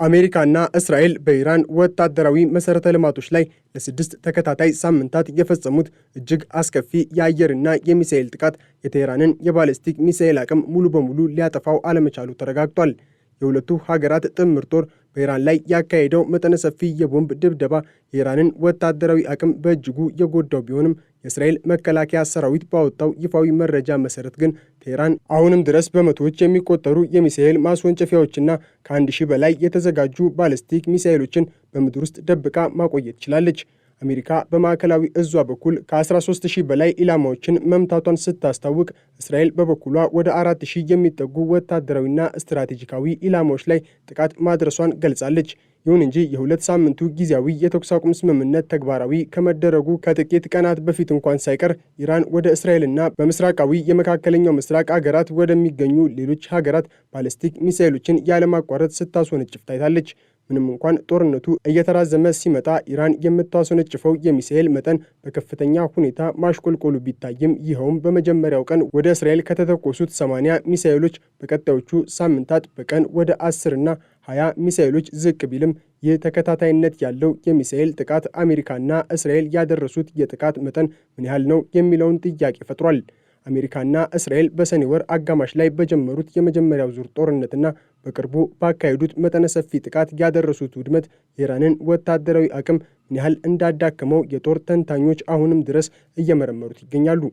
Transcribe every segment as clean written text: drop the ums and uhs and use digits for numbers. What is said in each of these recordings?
አሜሪካና እስራኤል በኢራን ወታደራዊ መሠረተ ልማቶች ላይ ለ6 ተከታታይ ሳምንታት የፈጸሙት እጅግ አስከፊ የአየርና የሚሳኤል ጥቃት የቴህራንን የባሊስቲክ ሚሳኤል አቅም ሙሉ በሙሉ ሊያጠፋው አለመቻሉ ተረጋግጧል። የሁለቱ ሀገራት ጥምር ጦር በኢራን ላይ ያካሄደው መጠነ ሰፊ የቦምብ ድብደባ የኢራንን ወታደራዊ አቅም በእጅጉ የጎዳው ቢሆንም የእስራኤል መከላከያ ሰራዊት ባወጣው ይፋዊ መረጃ መሰረት ግን ቴህራን አሁንም ድረስ በመቶዎች የሚቆጠሩ የሚሳኤል ማስወንጨፊያዎችና ከ1000 በላይ የተዘጋጁ ባሊስቲክ ሚሳኤሎችን በምድር ውስጥ ደብቃ ማቆየት ችላለች። አሜሪካ በማዕከላዊ እዟ በኩል ከ13000 በላይ ኢላማዎችን መምታቷን ስታስታውቅ፣ እስራኤል በበኩሏ ወደ 4000 የሚጠጉ ወታደራዊና ስትራቴጂካዊ ኢላማዎች ላይ ጥቃት ማድረሷን ገልጻለች። ይሁን እንጂ የሁለት ሳምንቱ ጊዜያዊ የተኩስ አቁም ስምምነት ተግባራዊ ከመደረጉ ከጥቂት ቀናት በፊት እንኳን ሳይቀር ኢራን ወደ እስራኤልና በምስራቃዊ የመካከለኛው ምስራቅ ሀገራት ወደሚገኙ ሌሎች ሀገራት ባሊስቲክ ሚሳኤሎችን ያለማቋረጥ ስታስወነጭፍ ታይታለች። ምንም እንኳን ጦርነቱ እየተራዘመ ሲመጣ ኢራን የምታስወነጭፈው የሚሳኤል መጠን በከፍተኛ ሁኔታ ማሽቆልቆሉ ቢታይም ይኸውም በመጀመሪያው ቀን ወደ እስራኤል ከተተኮሱት 80 ሚሳኤሎች በቀጣዮቹ ሳምንታት በቀን ወደ 10 እና 20 ሚሳኤሎች ዝቅ ቢልም ይህ ተከታታይነት ያለው የሚሳኤል ጥቃት አሜሪካና እስራኤል ያደረሱት የጥቃት መጠን ምን ያህል ነው የሚለውን ጥያቄ ፈጥሯል። አሜሪካና እስራኤል በሰኔ ወር አጋማሽ ላይ በጀመሩት የመጀመሪያው ዙር ጦርነትና በቅርቡ ባካሄዱት መጠነ ሰፊ ጥቃት ያደረሱት ውድመት የኢራንን ወታደራዊ አቅም ምን ያህል እንዳዳከመው የጦር ተንታኞች አሁንም ድረስ እየመረመሩት ይገኛሉ።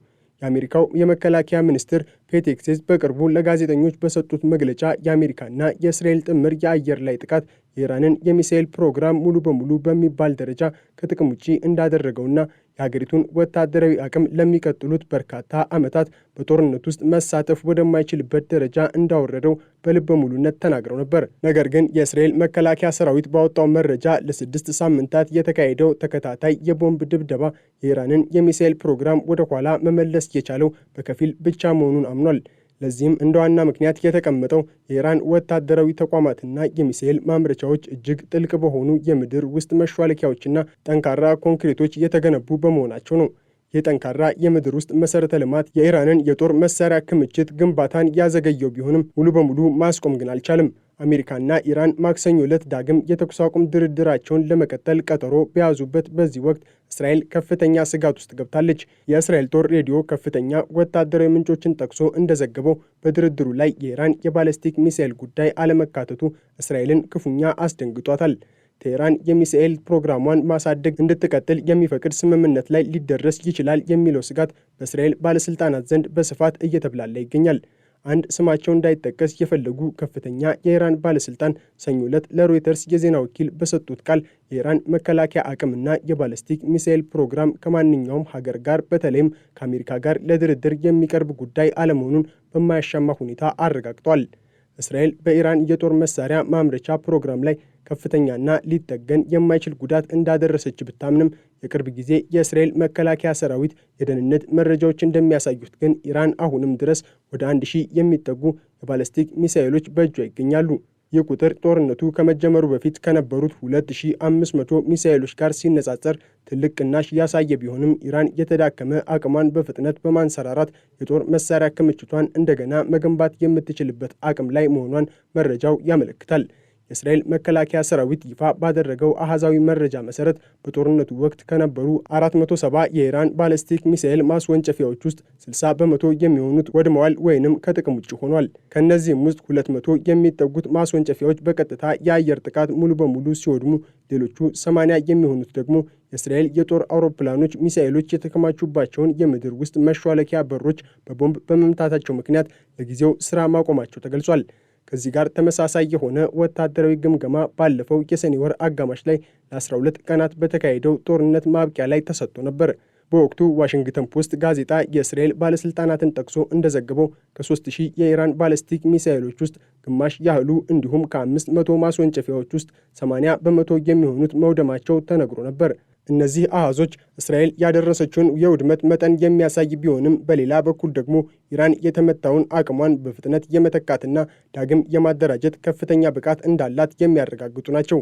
የአሜሪካው የመከላከያ ሚኒስትር ፔት ሄግሴዝ በቅርቡ ለጋዜጠኞች በሰጡት መግለጫ የአሜሪካና የእስራኤል ጥምር የአየር ላይ ጥቃት የኢራንን የሚሳኤል ፕሮግራም ሙሉ በሙሉ በሚባል ደረጃ ከጥቅም ውጪ እንዳደረገውና የሀገሪቱን ወታደራዊ አቅም ለሚቀጥሉት በርካታ ዓመታት በጦርነት ውስጥ መሳተፍ ወደማይችልበት ደረጃ እንዳወረደው በልበ ሙሉነት ተናግረው ነበር። ነገር ግን የእስራኤል መከላከያ ሰራዊት ባወጣው መረጃ ለ6 ሳምንታት የተካሄደው ተከታታይ የቦምብ ድብደባ የኢራንን የሚሳኤል ፕሮግራም ወደ ኋላ መመለስ የቻለው በከፊል ብቻ መሆኑን አምኗል። ለዚህም እንደ ዋና ምክንያት የተቀመጠው የኢራን ወታደራዊ ተቋማትና የሚሳኤል ማምረቻዎች እጅግ ጥልቅ በሆኑ የምድር ውስጥ መሿለኪያዎችና ጠንካራ ኮንክሪቶች የተገነቡ በመሆናቸው ነው። የጠንካራ የምድር ውስጥ መሠረተ ልማት የኢራንን የጦር መሳሪያ ክምችት ግንባታን ያዘገየው ቢሆንም ሙሉ በሙሉ ማስቆም ግን አልቻለም። አሜሪካና ኢራን ማክሰኞ ዕለት ዳግም የተኩስ አቁም ድርድራቸውን ለመቀጠል ቀጠሮ በያዙበት በዚህ ወቅት እስራኤል ከፍተኛ ስጋት ውስጥ ገብታለች። የእስራኤል ጦር ሬዲዮ ከፍተኛ ወታደራዊ ምንጮችን ጠቅሶ እንደዘገበው በድርድሩ ላይ የኢራን የባሊስቲክ ሚሳኤል ጉዳይ አለመካተቱ እስራኤልን ክፉኛ አስደንግጧታል። ቴህራን የሚሳኤል ፕሮግራሟን ማሳደግ እንድትቀጥል የሚፈቅድ ስምምነት ላይ ሊደረስ ይችላል የሚለው ስጋት በእስራኤል ባለሥልጣናት ዘንድ በስፋት እየተብላላ ይገኛል። አንድ ስማቸው እንዳይጠቀስ የፈለጉ ከፍተኛ የኢራን ባለሥልጣን ሰኞ ዕለት ለሮይተርስ የዜና ወኪል በሰጡት ቃል የኢራን መከላከያ አቅምና የባሊስቲክ ሚሳኤል ፕሮግራም ከማንኛውም ሀገር ጋር በተለይም ከአሜሪካ ጋር ለድርድር የሚቀርብ ጉዳይ አለመሆኑን በማያሻማ ሁኔታ አረጋግጧል። እስራኤል በኢራን የጦር መሳሪያ ማምረቻ ፕሮግራም ላይ ከፍተኛና ሊጠገን የማይችል ጉዳት እንዳደረሰች ብታምንም የቅርብ ጊዜ የእስራኤል መከላከያ ሰራዊት የደህንነት መረጃዎች እንደሚያሳዩት ግን ኢራን አሁንም ድረስ ወደ 1000 የሚጠጉ የባሊስቲክ ሚሳኤሎች በእጇ ይገኛሉ። ይህ ቁጥር ጦርነቱ ከመጀመሩ በፊት ከነበሩት 2500 ሚሳኤሎች ጋር ሲነጻጸር ትልቅ ቅናሽ ያሳየ ቢሆንም ኢራን የተዳከመ አቅሟን በፍጥነት በማንሰራራት የጦር መሳሪያ ክምችቷን እንደገና መገንባት የምትችልበት አቅም ላይ መሆኗን መረጃው ያመለክታል። የእስራኤል መከላከያ ሰራዊት ይፋ ባደረገው አሃዛዊ መረጃ መሰረት በጦርነቱ ወቅት ከነበሩ 470 የኢራን ባሊስቲክ ሚሳኤል ማስወንጨፊያዎች ውስጥ 60 በመቶ የሚሆኑት ወድመዋል ወይንም ከጥቅም ውጭ ሆኗል። ከእነዚህም ውስጥ 200 የሚጠጉት ማስወንጨፊያዎች በቀጥታ የአየር ጥቃት ሙሉ በሙሉ ሲወድሙ፣ ሌሎቹ 80 የሚሆኑት ደግሞ የእስራኤል የጦር አውሮፕላኖች ሚሳኤሎች የተከማቹባቸውን የምድር ውስጥ መሿለኪያ በሮች በቦምብ በመምታታቸው ምክንያት ለጊዜው ስራ ማቆማቸው ተገልጿል። ከዚህ ጋር ተመሳሳይ የሆነ ወታደራዊ ግምገማ ባለፈው የሰኔ ወር አጋማሽ ላይ ለ12 ቀናት በተካሄደው ጦርነት ማብቂያ ላይ ተሰጥቶ ነበር። በወቅቱ ዋሽንግተን ፖስት ጋዜጣ የእስራኤል ባለሥልጣናትን ጠቅሶ እንደዘገበው ከ3000 የኢራን ባሊስቲክ ሚሳኤሎች ውስጥ ግማሽ ያህሉ እንዲሁም ከ500 ማስወንጨፊያዎች ውስጥ 80 በመቶ የሚሆኑት መውደማቸው ተነግሮ ነበር። እነዚህ አሃዞች እስራኤል ያደረሰችውን የውድመት መጠን የሚያሳይ ቢሆንም በሌላ በኩል ደግሞ ኢራን የተመታውን አቅሟን በፍጥነት የመተካትና ዳግም የማደራጀት ከፍተኛ ብቃት እንዳላት የሚያረጋግጡ ናቸው።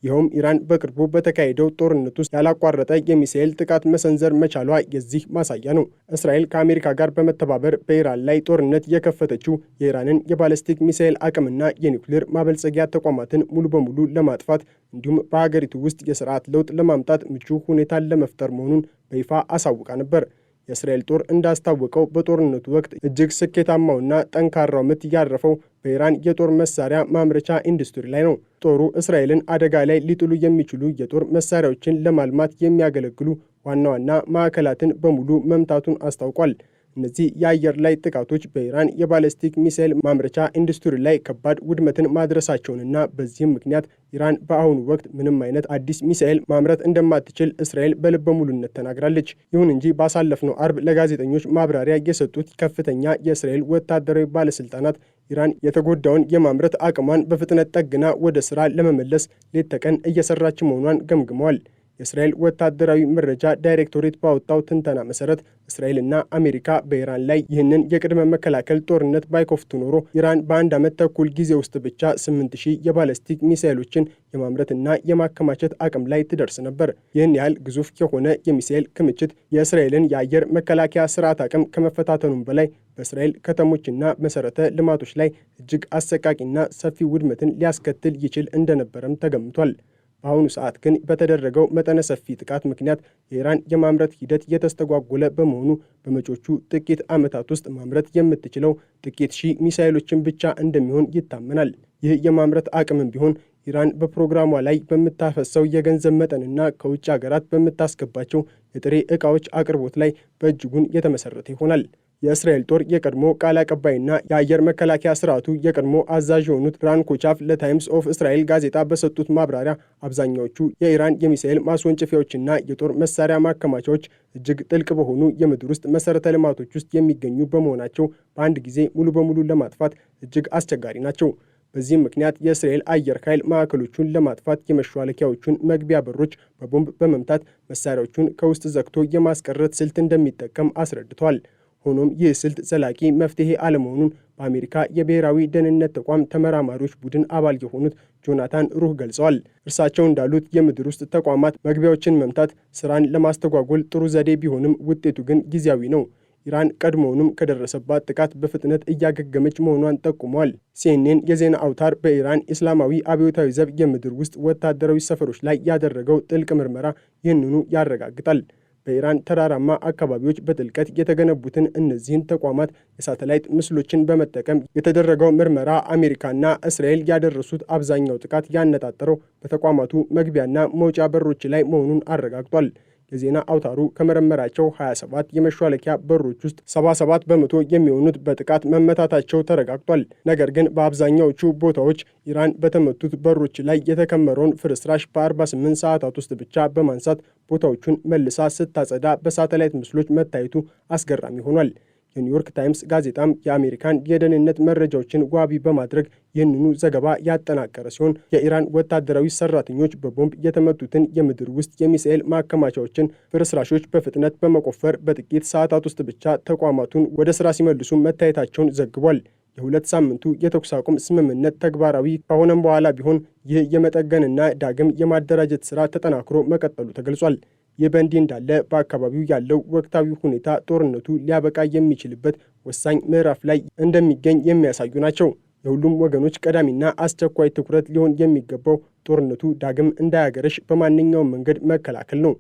ይኸውም ኢራን በቅርቡ በተካሄደው ጦርነት ውስጥ ያላቋረጠ የሚሳኤል ጥቃት መሰንዘር መቻሏ የዚህ ማሳያ ነው። እስራኤል ከአሜሪካ ጋር በመተባበር በኢራን ላይ ጦርነት የከፈተችው የኢራንን የባለስቲክ ሚሳኤል አቅምና የኒውክሌር ማበልጸጊያ ተቋማትን ሙሉ በሙሉ ለማጥፋት እንዲሁም በሀገሪቱ ውስጥ የስርዓት ለውጥ ለማምጣት ምቹ ሁኔታን ለመፍጠር መሆኑን በይፋ አሳውቃ ነበር። የእስራኤል ጦር እንዳስታወቀው በጦርነቱ ወቅት እጅግ ስኬታማውና ጠንካራው ምት ያረፈው በኢራን የጦር መሳሪያ ማምረቻ ኢንዱስትሪ ላይ ነው። ጦሩ እስራኤልን አደጋ ላይ ሊጥሉ የሚችሉ የጦር መሳሪያዎችን ለማልማት የሚያገለግሉ ዋና ዋና ማዕከላትን በሙሉ መምታቱን አስታውቋል። እነዚህ የአየር ላይ ጥቃቶች በኢራን የባለስቲክ ሚሳኤል ማምረቻ ኢንዱስትሪ ላይ ከባድ ውድመትን ማድረሳቸውንና በዚህም ምክንያት ኢራን በአሁኑ ወቅት ምንም አይነት አዲስ ሚሳኤል ማምረት እንደማትችል እስራኤል በልበ ሙሉነት ተናግራለች። ይሁን እንጂ ባሳለፍነው አርብ ለጋዜጠኞች ማብራሪያ የሰጡት ከፍተኛ የእስራኤል ወታደራዊ ባለስልጣናት ኢራን የተጎዳውን የማምረት አቅሟን በፍጥነት ጠግና ወደ ስራ ለመመለስ ሌት ተቀን እየሰራች መሆኗን ገምግመዋል። የእስራኤል ወታደራዊ መረጃ ዳይሬክቶሬት ባወጣው ትንተና መሰረት እስራኤልና አሜሪካ በኢራን ላይ ይህንን የቅድመ መከላከል ጦርነት ባይከፍቱ ኖሮ ኢራን በአንድ ዓመት ተኩል ጊዜ ውስጥ ብቻ 8000 የባለስቲክ ሚሳኤሎችን የማምረትና የማከማቸት አቅም ላይ ትደርስ ነበር። ይህን ያህል ግዙፍ የሆነ የሚሳኤል ክምችት የእስራኤልን የአየር መከላከያ ስርዓት አቅም ከመፈታተኑም በላይ በእስራኤል ከተሞችና መሰረተ ልማቶች ላይ እጅግ አሰቃቂና ሰፊ ውድመትን ሊያስከትል ይችል እንደነበረም ተገምቷል። በአሁኑ ሰዓት ግን በተደረገው መጠነ ሰፊ ጥቃት ምክንያት የኢራን የማምረት ሂደት የተስተጓጎለ በመሆኑ በመጪዎቹ ጥቂት ዓመታት ውስጥ ማምረት የምትችለው ጥቂት ሺህ ሚሳኤሎችን ብቻ እንደሚሆን ይታመናል። ይህ የማምረት አቅምም ቢሆን ኢራን በፕሮግራሟ ላይ በምታፈሰው የገንዘብ መጠንና ከውጭ ሀገራት በምታስገባቸው የጥሬ ዕቃዎች አቅርቦት ላይ በእጅጉን የተመሰረተ ይሆናል። የእስራኤል ጦር የቀድሞ ቃል አቀባይና የአየር መከላከያ ስርዓቱ የቀድሞ አዛዥ የሆኑት ራን ኮቻፍ ለታይምስ ኦፍ እስራኤል ጋዜጣ በሰጡት ማብራሪያ አብዛኛዎቹ የኢራን የሚሳኤል ማስወንጨፊያዎችና የጦር መሳሪያ ማከማቻዎች እጅግ ጥልቅ በሆኑ የምድር ውስጥ መሰረተ ልማቶች ውስጥ የሚገኙ በመሆናቸው በአንድ ጊዜ ሙሉ በሙሉ ለማጥፋት እጅግ አስቸጋሪ ናቸው። በዚህም ምክንያት የእስራኤል አየር ኃይል ማዕከሎቹን ለማጥፋት የመሿለኪያዎቹን መግቢያ በሮች በቦምብ በመምታት መሳሪያዎቹን ከውስጥ ዘግቶ የማስቀረት ስልት እንደሚጠቀም አስረድተዋል። ሆኖም ይህ ስልት ዘላቂ መፍትሄ አለመሆኑን በአሜሪካ የብሔራዊ ደህንነት ተቋም ተመራማሪዎች ቡድን አባል የሆኑት ጆናታን ሩህ ገልጸዋል። እርሳቸው እንዳሉት የምድር ውስጥ ተቋማት መግቢያዎችን መምታት ስራን ለማስተጓጎል ጥሩ ዘዴ ቢሆንም ውጤቱ ግን ጊዜያዊ ነው። ኢራን ቀድሞውንም ከደረሰባት ጥቃት በፍጥነት እያገገመች መሆኗን ጠቁመዋል። ሲኤንኤን የዜና አውታር በኢራን እስላማዊ አብዮታዊ ዘብ የምድር ውስጥ ወታደራዊ ሰፈሮች ላይ ያደረገው ጥልቅ ምርመራ ይህንኑ ያረጋግጣል። በኢራን ተራራማ አካባቢዎች በጥልቀት የተገነቡትን እነዚህን ተቋማት የሳተላይት ምስሎችን በመጠቀም የተደረገው ምርመራ አሜሪካና እስራኤል ያደረሱት አብዛኛው ጥቃት ያነጣጠረው በተቋማቱ መግቢያና መውጫ በሮች ላይ መሆኑን አረጋግጧል። የዜና አውታሩ ከመረመራቸው 27 የመሿለኪያ በሮች ውስጥ 77 በመቶ የሚሆኑት በጥቃት መመታታቸው ተረጋግጧል። ነገር ግን በአብዛኛዎቹ ቦታዎች ኢራን በተመቱት በሮች ላይ የተከመረውን ፍርስራሽ በ48 ሰዓታት ውስጥ ብቻ በማንሳት ቦታዎቹን መልሳ ስታጸዳ በሳተላይት ምስሎች መታየቱ አስገራሚ ሆኗል። የኒውዮርክ ታይምስ ጋዜጣም የአሜሪካን የደህንነት መረጃዎችን ዋቢ በማድረግ ይህንኑ ዘገባ ያጠናቀረ ሲሆን የኢራን ወታደራዊ ሰራተኞች በቦምብ የተመቱትን የምድር ውስጥ የሚሳኤል ማከማቻዎችን ፍርስራሾች በፍጥነት በመቆፈር በጥቂት ሰዓታት ውስጥ ብቻ ተቋማቱን ወደ ስራ ሲመልሱ መታየታቸውን ዘግቧል። የሁለት ሳምንቱ የተኩስ አቁም ስምምነት ተግባራዊ ከሆነም በኋላ ቢሆን ይህ የመጠገንና ዳግም የማደራጀት ስራ ተጠናክሮ መቀጠሉ ተገልጿል። ይህ በእንዲህ እንዳለ በአካባቢው ያለው ወቅታዊ ሁኔታ ጦርነቱ ሊያበቃ የሚችልበት ወሳኝ ምዕራፍ ላይ እንደሚገኝ የሚያሳዩ ናቸው። የሁሉም ወገኖች ቀዳሚና አስቸኳይ ትኩረት ሊሆን የሚገባው ጦርነቱ ዳግም እንዳያገረሽ በማንኛውም መንገድ መከላከል ነው።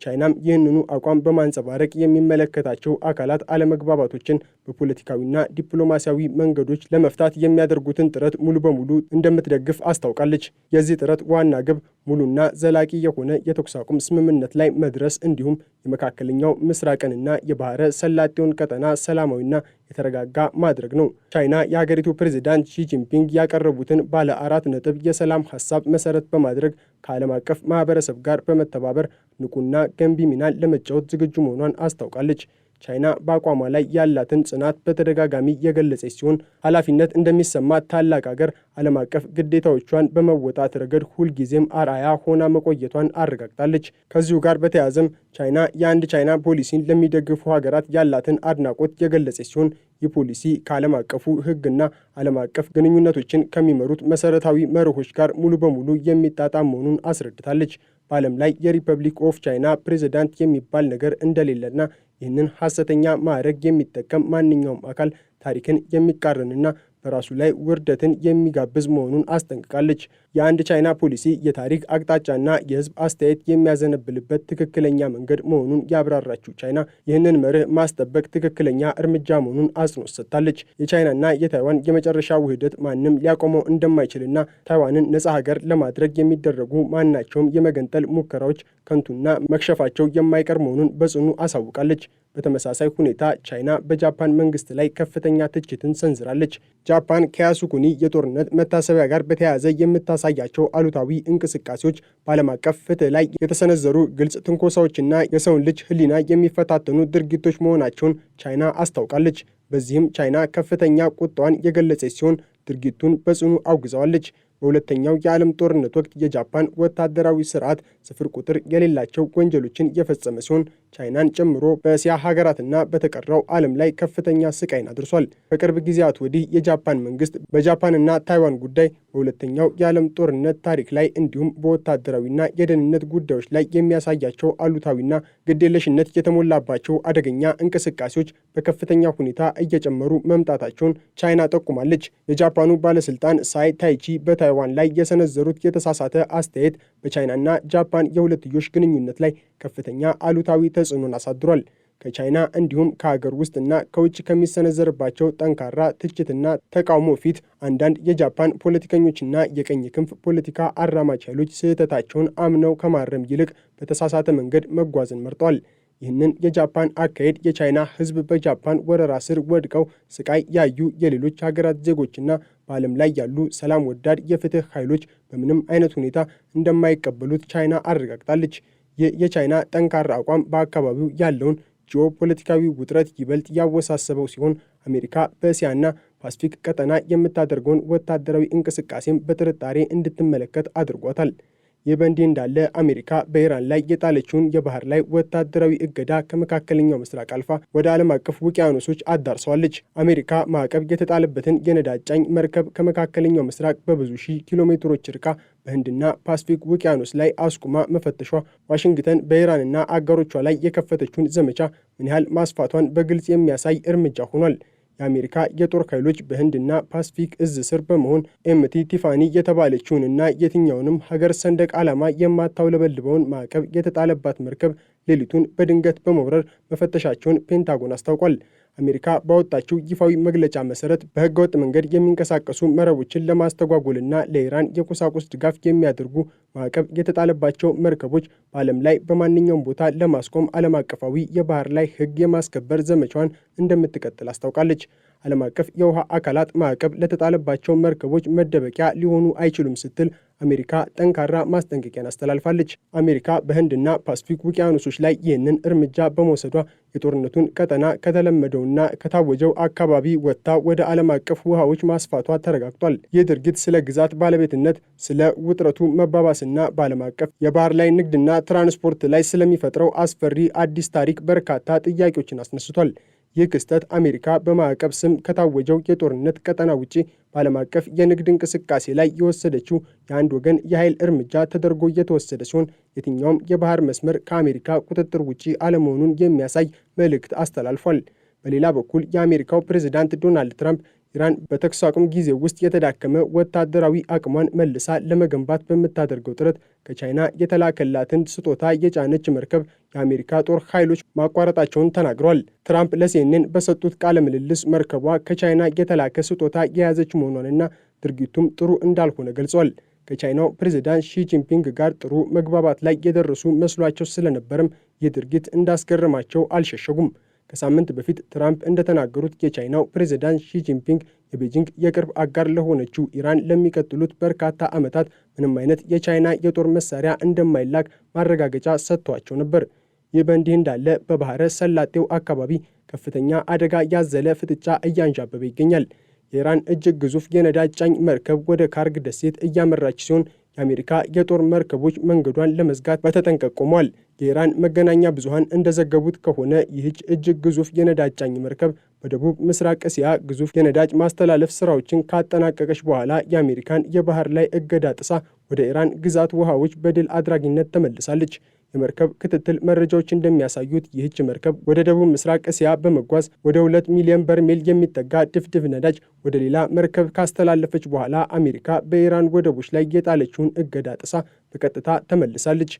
ቻይናም ይህንኑ አቋም በማንጸባረቅ የሚመለከታቸው አካላት አለመግባባቶችን በፖለቲካዊና ዲፕሎማሲያዊ መንገዶች ለመፍታት የሚያደርጉትን ጥረት ሙሉ በሙሉ እንደምትደግፍ አስታውቃለች። የዚህ ጥረት ዋና ግብ ሙሉና ዘላቂ የሆነ የተኩስ አቁም ስምምነት ላይ መድረስ እንዲሁም የመካከለኛው ምስራቅንና የባህረ ሰላጤውን ቀጠና ሰላማዊና የተረጋጋ ማድረግ ነው። ቻይና የሀገሪቱ ፕሬዝዳንት ሺጂንፒንግ ያቀረቡትን ባለ 4 ነጥብ የሰላም ሀሳብ መሰረት በማድረግ ከዓለም አቀፍ ማህበረሰብ ጋር በመተባበር ንቁና ገንቢ ሚናን ለመጫወት ዝግጁ መሆኗን አስታውቃለች። ቻይና በአቋሟ ላይ ያላትን ጽናት በተደጋጋሚ የገለጸች ሲሆን ኃላፊነት እንደሚሰማት ታላቅ ሀገር ዓለም አቀፍ ግዴታዎቿን በመወጣት ረገድ ሁልጊዜም አርአያ ሆና መቆየቷን አረጋግጣለች። ከዚሁ ጋር በተያያዘም ቻይና የአንድ ቻይና ፖሊሲን ለሚደግፉ ሀገራት ያላትን አድናቆት የገለጸች ሲሆን ይህ ፖሊሲ ከዓለም አቀፉ ሕግና ዓለም አቀፍ ግንኙነቶችን ከሚመሩት መሰረታዊ መርሆች ጋር ሙሉ በሙሉ የሚጣጣም መሆኑን አስረድታለች። በዓለም ላይ የሪፐብሊክ ኦፍ ቻይና ፕሬዝዳንት የሚባል ነገር እንደሌለና ይህንን ሐሰተኛ ማዕረግ የሚጠቀም ማንኛውም አካል ታሪክን የሚቃረንና በራሱ ላይ ውርደትን የሚጋብዝ መሆኑን አስጠንቅቃለች። የአንድ ቻይና ፖሊሲ የታሪክ አቅጣጫና የሕዝብ አስተያየት የሚያዘነብልበት ትክክለኛ መንገድ መሆኑን ያብራራችው ቻይና ይህንን መርህ ማስጠበቅ ትክክለኛ እርምጃ መሆኑን አጽንኦት ሰጥታለች። የቻይናና የታይዋን የመጨረሻ ውህደት ማንም ሊያቆመው እንደማይችልና ታይዋንን ነጻ ሀገር ለማድረግ የሚደረጉ ማናቸውም የመገንጠል ሙከራዎች ከንቱና መክሸፋቸው የማይቀር መሆኑን በጽኑ አሳውቃለች። በተመሳሳይ ሁኔታ ቻይና በጃፓን መንግስት ላይ ከፍተኛ ትችትን ሰንዝራለች። ጃፓን ከያሱኩኒ የጦርነት መታሰቢያ ጋር በተያያዘ የምታሳያቸው አሉታዊ እንቅስቃሴዎች በዓለም አቀፍ ፍትህ ላይ የተሰነዘሩ ግልጽ ትንኮሳዎችና የሰውን ልጅ ሕሊና የሚፈታተኑ ድርጊቶች መሆናቸውን ቻይና አስታውቃለች። በዚህም ቻይና ከፍተኛ ቁጣዋን የገለጸች ሲሆን ድርጊቱን በጽኑ አውግዘዋለች። በሁለተኛው የዓለም ጦርነት ወቅት የጃፓን ወታደራዊ ስርዓት ስፍር ቁጥር የሌላቸው ወንጀሎችን የፈጸመ ሲሆን ቻይናን ጨምሮ በእስያ ሀገራትና በተቀረው ዓለም ላይ ከፍተኛ ስቃይን አድርሷል። በቅርብ ጊዜያት ወዲህ የጃፓን መንግስት በጃፓንና ታይዋን ጉዳይ በሁለተኛው የዓለም ጦርነት ታሪክ ላይ እንዲሁም በወታደራዊና የደህንነት ጉዳዮች ላይ የሚያሳያቸው አሉታዊና ግዴለሽነት የተሞላባቸው አደገኛ እንቅስቃሴዎች በከፍተኛ ሁኔታ እየጨመሩ መምጣታቸውን ቻይና ጠቁማለች። የጃፓኑ ባለስልጣን ሳይ ታይቺ በታይዋን ላይ የሰነዘሩት የተሳሳተ አስተያየት በቻይናና ጃፓን የሁለትዮሽ ግንኙነት ላይ ከፍተኛ አሉታዊ ተጽዕኖን አሳድሯል። ከቻይና እንዲሁም ከሀገር ውስጥና ከውጭ ከሚሰነዘርባቸው ጠንካራ ትችትና ተቃውሞ ፊት አንዳንድ የጃፓን ፖለቲከኞችና የቀኝ ክንፍ ፖለቲካ አራማጅ ኃይሎች ስህተታቸውን አምነው ከማረም ይልቅ በተሳሳተ መንገድ መጓዝን መርጠዋል። ይህንን የጃፓን አካሄድ የቻይና ሕዝብ በጃፓን ወረራ ስር ወድቀው ስቃይ ያዩ የሌሎች ሀገራት ዜጎችና በዓለም ላይ ያሉ ሰላም ወዳድ የፍትህ ኃይሎች በምንም አይነት ሁኔታ እንደማይቀበሉት ቻይና አረጋግጣለች። ይህ የቻይና ጠንካራ አቋም በአካባቢው ያለውን ጂኦፖለቲካዊ ውጥረት ይበልጥ ያወሳሰበው ሲሆን አሜሪካ በእስያና ፓሲፊክ ቀጠና የምታደርገውን ወታደራዊ እንቅስቃሴም በጥርጣሬ እንድትመለከት አድርጓታል። ይህ በእንዲህ እንዳለ አሜሪካ በኢራን ላይ የጣለችውን የባህር ላይ ወታደራዊ እገዳ ከመካከለኛው ምስራቅ አልፋ ወደ ዓለም አቀፍ ውቅያኖሶች አዳርሰዋለች። አሜሪካ ማዕቀብ የተጣለበትን የነዳጅ ጫኝ መርከብ ከመካከለኛው ምስራቅ በብዙ ሺህ ኪሎ ሜትሮች ርቃ በህንድና ፓሲፊክ ውቅያኖስ ላይ አስቁማ መፈተሿ ዋሽንግተን በኢራንና አጋሮቿ ላይ የከፈተችውን ዘመቻ ምን ያህል ማስፋቷን በግልጽ የሚያሳይ እርምጃ ሆኗል። የአሜሪካ የጦር ኃይሎች በህንድና ፓሲፊክ እዝ ስር በመሆን ኤምቲ ቲፋኒ የተባለችውንና የትኛውንም ሀገር ሰንደቅ ዓላማ የማታውለበልበውን ማዕቀብ የተጣለባት መርከብ ሌሊቱን በድንገት በመውረር መፈተሻቸውን ፔንታጎን አስታውቋል። አሜሪካ ባወጣችው ይፋዊ መግለጫ መሰረት በህገወጥ መንገድ የሚንቀሳቀሱ መረቦችን ለማስተጓጎልና ለኢራን የቁሳቁስ ድጋፍ የሚያደርጉ ማዕቀብ የተጣለባቸው መርከቦች በዓለም ላይ በማንኛውም ቦታ ለማስቆም ዓለም አቀፋዊ የባህር ላይ ህግ የማስከበር ዘመቻዋን እንደምትቀጥል አስታውቃለች። ዓለም አቀፍ የውሃ አካላት ማዕቀብ ለተጣለባቸው መርከቦች መደበቂያ ሊሆኑ አይችሉም ስትል አሜሪካ ጠንካራ ማስጠንቀቂያን አስተላልፋለች። አሜሪካ በህንድና ፓሲፊክ ውቅያኖሶች ላይ ይህንን እርምጃ በመውሰዷ የጦርነቱን ቀጠና ከተለመደውና ከታወጀው አካባቢ ወጥታ ወደ ዓለም አቀፍ ውሃዎች ማስፋቷ ተረጋግጧል። ይህ ድርጊት ስለ ግዛት ባለቤትነት፣ ስለ ውጥረቱ መባባስና በዓለም አቀፍ የባህር ላይ ንግድና ትራንስፖርት ላይ ስለሚፈጥረው አስፈሪ አዲስ ታሪክ በርካታ ጥያቄዎችን አስነስቷል። ይህ ክስተት አሜሪካ በማዕቀብ ስም ከታወጀው የጦርነት ቀጠና ውጪ በዓለም አቀፍ የንግድ እንቅስቃሴ ላይ የወሰደችው የአንድ ወገን የኃይል እርምጃ ተደርጎ እየተወሰደ ሲሆን የትኛውም የባህር መስመር ከአሜሪካ ቁጥጥር ውጪ አለመሆኑን የሚያሳይ መልእክት አስተላልፏል። በሌላ በኩል የአሜሪካው ፕሬዝዳንት ዶናልድ ትራምፕ ኢራን በተኩስ አቁም ጊዜ ውስጥ የተዳከመ ወታደራዊ አቅሟን መልሳ ለመገንባት በምታደርገው ጥረት ከቻይና የተላከላትን ስጦታ የጫነች መርከብ የአሜሪካ ጦር ኃይሎች ማቋረጣቸውን ተናግረዋል። ትራምፕ ለሲኤንኤን በሰጡት ቃለ ምልልስ መርከቧ ከቻይና የተላከ ስጦታ የያዘች መሆኗንና ድርጊቱም ጥሩ እንዳልሆነ ገልጿል። ከቻይናው ፕሬዝዳንት ሺ ጂንፒንግ ጋር ጥሩ መግባባት ላይ የደረሱ መስሏቸው ስለነበርም ይህ ድርጊት እንዳስገረማቸው አልሸሸጉም። ከሳምንት በፊት ትራምፕ እንደተናገሩት የቻይናው ፕሬዝዳንት ሺ ጂንፒንግ የቤጂንግ የቅርብ አጋር ለሆነችው ኢራን ለሚቀጥሉት በርካታ ዓመታት ምንም አይነት የቻይና የጦር መሳሪያ እንደማይላክ ማረጋገጫ ሰጥቷቸው ነበር። ይህ በእንዲህ እንዳለ በባህረ ሰላጤው አካባቢ ከፍተኛ አደጋ ያዘለ ፍጥጫ እያንዣበበ ይገኛል። የኢራን እጅግ ግዙፍ የነዳጅ ጫኝ መርከብ ወደ ካርግ ደሴት እያመራች ሲሆን የአሜሪካ የጦር መርከቦች መንገዷን ለመዝጋት በተጠንቀቅ ቆመዋል። የኢራን መገናኛ ብዙሃን እንደዘገቡት ከሆነ ይህች እጅግ ግዙፍ የነዳጅ ጫኝ መርከብ በደቡብ ምስራቅ እስያ ግዙፍ የነዳጅ ማስተላለፍ ስራዎችን ካጠናቀቀች በኋላ የአሜሪካን የባህር ላይ እገዳ ጥሳ ወደ ኢራን ግዛት ውሃዎች በድል አድራጊነት ተመልሳለች። የመርከብ ክትትል መረጃዎች እንደሚያሳዩት ይህች መርከብ ወደ ደቡብ ምስራቅ እስያ በመጓዝ ወደ 2 ሚሊዮን በርሜል የሚጠጋ ድፍድፍ ነዳጅ ወደ ሌላ መርከብ ካስተላለፈች በኋላ አሜሪካ በኢራን ወደቦች ላይ የጣለችውን እገዳ ጥሳ በቀጥታ ተመልሳለች።